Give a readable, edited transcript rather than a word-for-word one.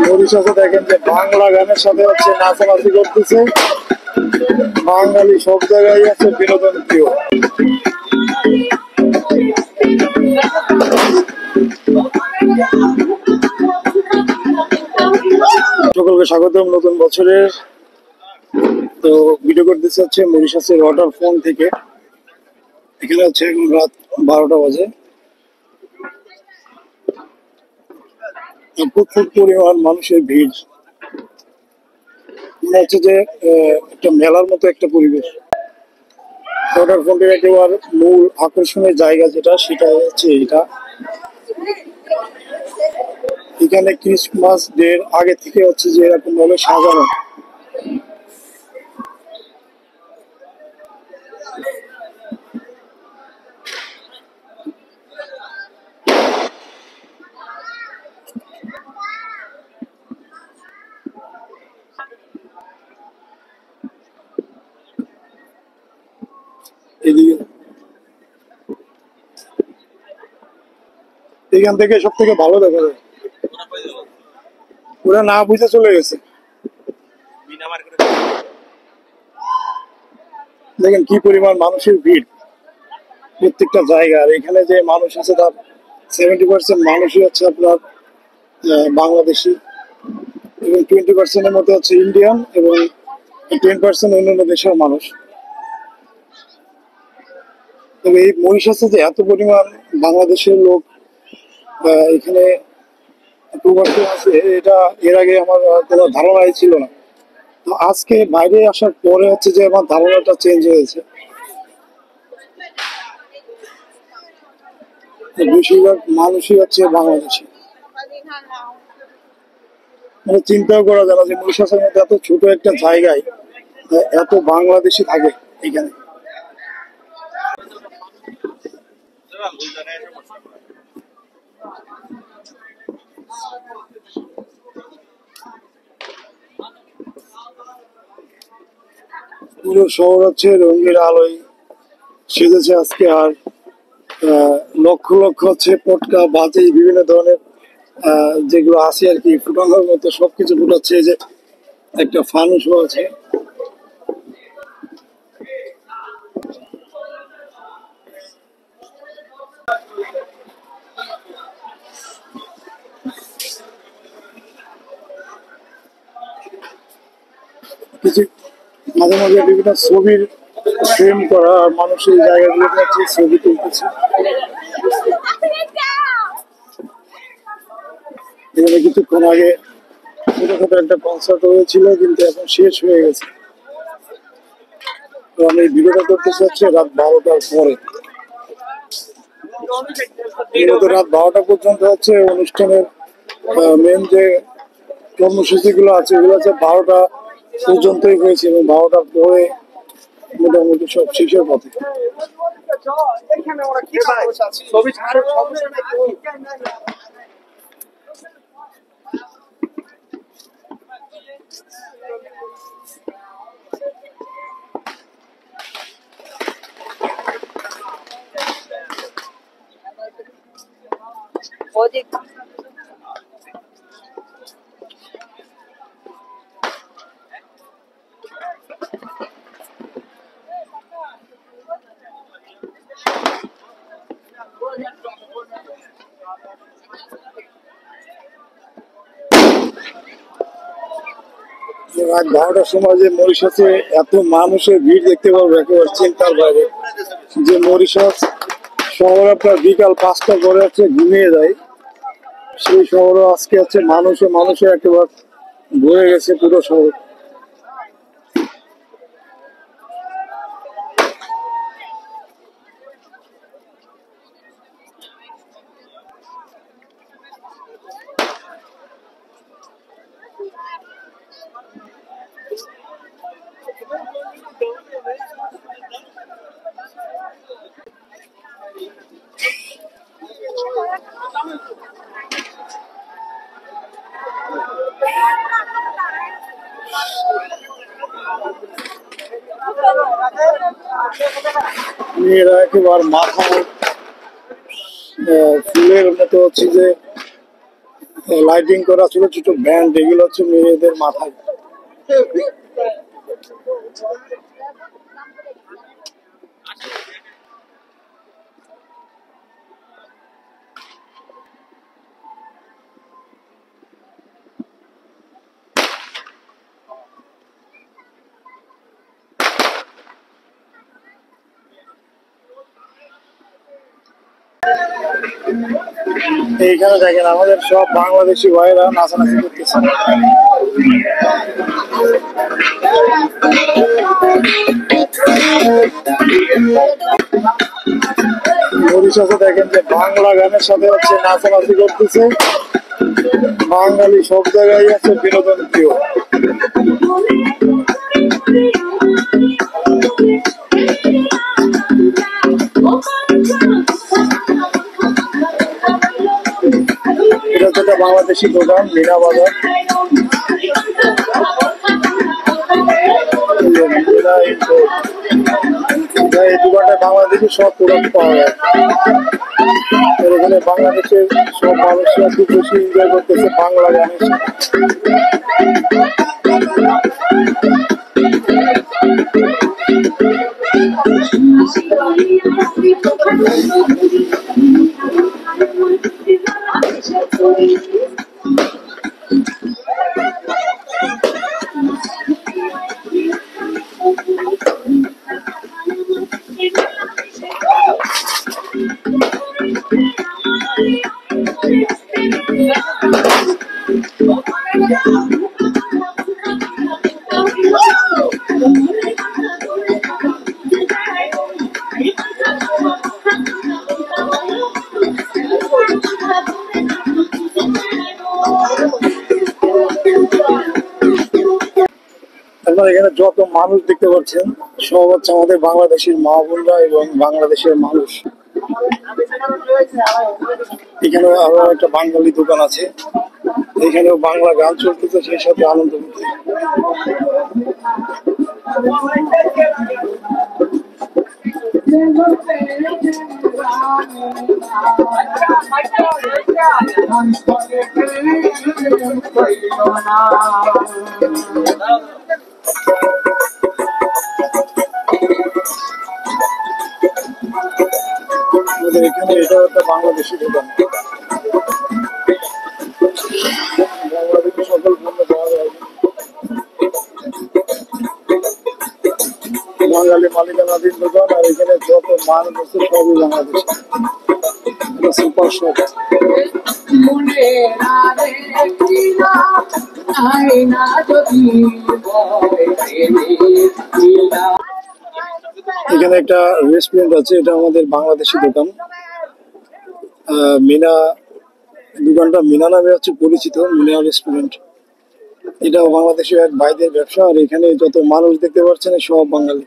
মরিশাসে দেখেন যে বাংলা গানের সাথে হচ্ছে নাচানাচি করতেছে। বাঙালি সব জায়গায় আছে বিনোদন প্রিয়। সকলকে স্বাগতম নতুন বছরের। তো ভিডিও করতেছে হচ্ছে মরিশাসের ওয়াটার ফোন থেকে। এখানে হচ্ছে এখন রাত 12টা বাজে। প্রচুর পরিমাণ মানুষের ভিড়। মনে হচ্ছে যে একটা মেলার মতো একটা পরিবেশ। ওয়াটার ফোনটির একেবারে মূল আকর্ষণের জায়গা যেটা, সেটা হচ্ছে এটা। এখানে ক্রিসমাস ডের আগে থেকে হচ্ছে যে এরকম ভাবে সাজানো। এখান থেকে সব থেকে ভালো দেখা যায়। ওরা না বুঝে চলে গেছে। দেখেন কি পরিমাণ মানুষের ভিড় প্রত্যেকটা জায়গা। আর এখানে যে মানুষ আছে তার 70% মানুষই হচ্ছে আপনার বাংলাদেশি, এবং 20%-এর মতো হচ্ছে ইন্ডিয়ান, এবং 10% অন্যান্য দেশের মানুষ। তবে এই মরিশাসে যে এত পরিমাণ বাংলাদেশের লোক এখানে প্রবাসী আছে, এটা এর আগে আমার কোনো ধারণাই ছিল না। তো আজকে বাইরে আসার পরে হচ্ছে যে আমার ধারণাটা চেঞ্জ হয়েছে। বেশিরভাগ মানুষই হচ্ছে বাংলাদেশি। মানে চিন্তাও করা যায় না যে মরিশাসের মধ্যে এত ছোট একটা জায়গায় এত বাংলাদেশি থাকে এখানে। পুরো শহর হচ্ছে রঙের আলোয় সেজেছে আজকে। আর লক্ষ লক্ষ হচ্ছে পটকা বাজে বিভিন্ন ধরনের যেগুলো আছে আর কি ফুটানোর মতো সবকিছু ফুটাচ্ছে। যে একটা ফানুসও আছে। কিছু মাঝে মাঝে বিভিন্ন ছবির ফ্রেম করা, আর মানুষ এই জায়গাগুলোতে হচ্ছে ছবি তুলতেছে। এখানে কিছুক্ষণ আগে ছোটখাটো একটা কনসার্ট হয়েছিল, কিন্তু এখন শেষ হয়ে গেছে। তো আমি ভিডিওটা করতেছি হচ্ছে রাত 12টার পরে। রাত 12টা পর্যন্ত হচ্ছে অনুষ্ঠানের মেন যে কর্মসূচি গুলো আছে ওগুলো হচ্ছে 12টা পর্যন্তই হয়েছে, এবং 12টার পরে মোটামুটি সব শেষের পথে। রাত 12টার সময় যে মরিশাসে এত মানুষের ভিড় দেখতে পাবো একেবারে চিন্তার বাইরে। যে মরিশাস শহর আপনার বিকাল 5টার পরে হচ্ছে ঘুমিয়ে যায়, সেই শহরও আজকে হচ্ছে মানুষে একেবারে ভরে গেছে পুরো শহর। মেয়েরা একেবারে মাথায় ফুলের মতো হচ্ছে যে লাইটিং করা ছোট ছোট ব্যান্ড, এগুলো হচ্ছে মেয়েদের মাথায়। এইখানে দেখেন আমাদের সব বাংলাদেশি ভাইরা নাচানাচি করতেছে। মরিশাসে দেখেন যে বাংলা গানের সাথে হচ্ছে নাচানাচি করতেছে। বাঙালি সব জায়গায় আছে বিনোদন প্রিয়। এটা হচ্ছে একটা বাংলাদেশি দোকান, মিনা বাজার। এই দোকানটায় বাংলাদেশি সব প্রোডাক্ট পাওয়া যায়। এখানে বাংলাদেশের সব মানুষরা খুব বেশি এনজয় করতেছে বাংলা গানের সাথে। আপনারা এখানে যত মানুষ দেখতে পাচ্ছেন সব হচ্ছে আমাদের বাংলাদেশের মা বোনরা এবং বাংলাদেশের মানুষ। এখানে আরো একটা বাঙালি দোকান আছে, এখানেও বাংলা গান চলতেছে, সেই সাথে আনন্দ করতে। আমাদের এখানে এটা একটা বাংলাদেশি দোকান, বাংলাদেশের সকল পণ্য পাওয়া যায়। বাঙালি মালিকানাধীন দোকান, আর এখানে যত মাল আছে সবই বাংলাদেশ। Super shop. এখানে একটা রেস্টুরেন্ট আছে, এটা আমাদের বাংলাদেশি দোকান। মিনা দোকানটা মিনা নামে হচ্ছে পরিচিত, মিনা রেস্টুরেন্ট। এটাও বাংলাদেশের এক ভাইদের ব্যবসা, আর এখানে যত মানুষ দেখতে পাচ্ছেন সব বাঙালি।